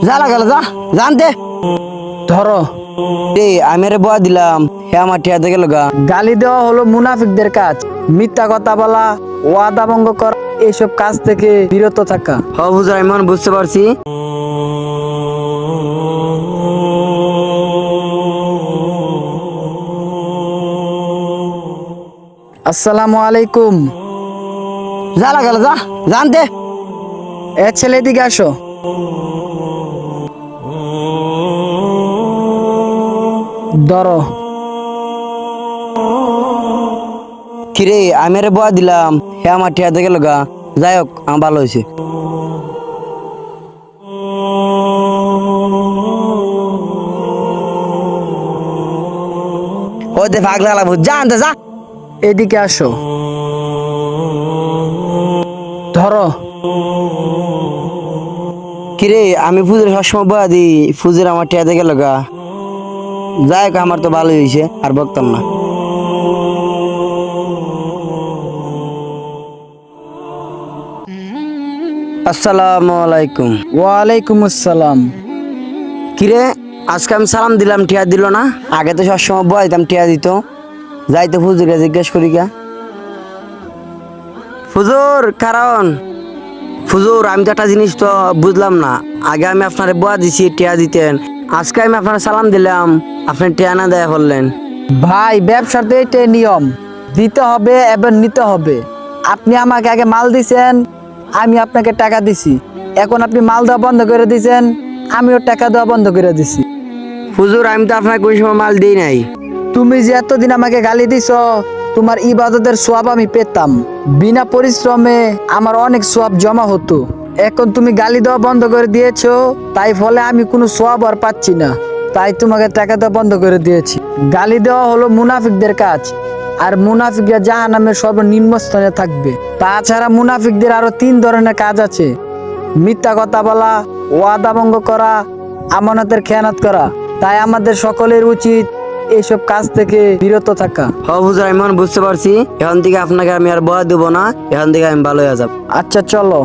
জ্বালা গেল যা জানতে ধরো। রে আমি রে বয়া দিলাম হে আমার টিয়াতে গেল গা। গালি দেওয়া হলো মুনাফিকদের কাজ। মিথ্যা কথা বলা, ওয়াদা ভঙ্গ করা, এইসব কাজ থেকে বিরত থাকা। হ হুজুর আমি মনে বুঝতে পারছি। আসসালামু আলাইকুম। জ্বালা গেল যা জানতে এ ছেলে এদিকে আসো। ধরো। কিরে আমি রে বয়া দিলাম হে আমার টিয়াতে গেল গা। যাই হোক আমার ভালো হয়েছে। ও দে ভাগ লাগলাম জানতে যা। এদিকে আসো। ধরো। কিরে আমি ফুজের সবসময় বয়া দিই ফুজের আমার টিয়াতে গেল গা। যাই হোক আমার তো ভালোই হয়েছে আর বকতাম না। আসসালামু আলাইকুম। ওয়ালাইকুম আসসালাম। কিরে আজকে আমি সালাম দিলাম টিয়া দিল না? আগে তো সবসময় বয়া দিতাম টিয়া দিত। যাই তো ফুজুরে জিজ্ঞেস করি গা। ফুজুর কারণ ফুজুর আমি তো একটা জিনিস তো বুঝলাম না। আগে আমি আপনারে বয়া দিছি টিয়া দিতেন, আজকে আমি আপনার সালাম দিলাম আপনি টিয়া না দেয়া করলেন। ভাই, ব্যবসার তো এটাই নিয়ম, দিতে হবে এবার নিতে হবে। আপনি আমাকে আগে মাল দিছেন, আমি আপনাকে টাকা দিছি। এখন আপনি মাল দেওয়া বন্ধ করে দিছেন, আমিও টাকা দেওয়া বন্ধ করে দিছি। ফুজুর আমি তো আপনাকে কোন সময় মাল দিই নাই। তুমি যে এতদিন আমাকে গালি দিছ, তোমার ইবাদতের সোয়াব আমি পেতাম। বিনা পরিশ্রমে আমার অনেক সোয়াব জমা হতো। এখন তুমি গালি দেওয়া বন্ধ করে দিয়েছো, তাই ফলে আমি কোনো সোয়াব আর পাচ্ছি না। তাই তোমাকে টাকা দেওয়া বন্ধ করে দিয়েছি। গালি দেওয়া হলো মুনাফিকদের কাজ, আর মুনাফিকরা জাহান্নামের সর্বনিম্ন স্থানে থাকবে। তাছাড়া মুনাফিকদের আরো 3 ধরনের কাজ আছে: মিথ্যা কথা বলা, ওয়াদা ভঙ্গ করা, আমানতের খেয়ানত করা। তাই আমাদের সকলের উচিত এইসব কাজ থেকে বিরত থাকা। হ ফুজুর আমি মনে বুঝতে পারছি। এখন থেকে আপনাকে আমি আর বয়া দেবো না, এখন থেকে আমি ভালো হয়ে যাব। আচ্ছা চলো।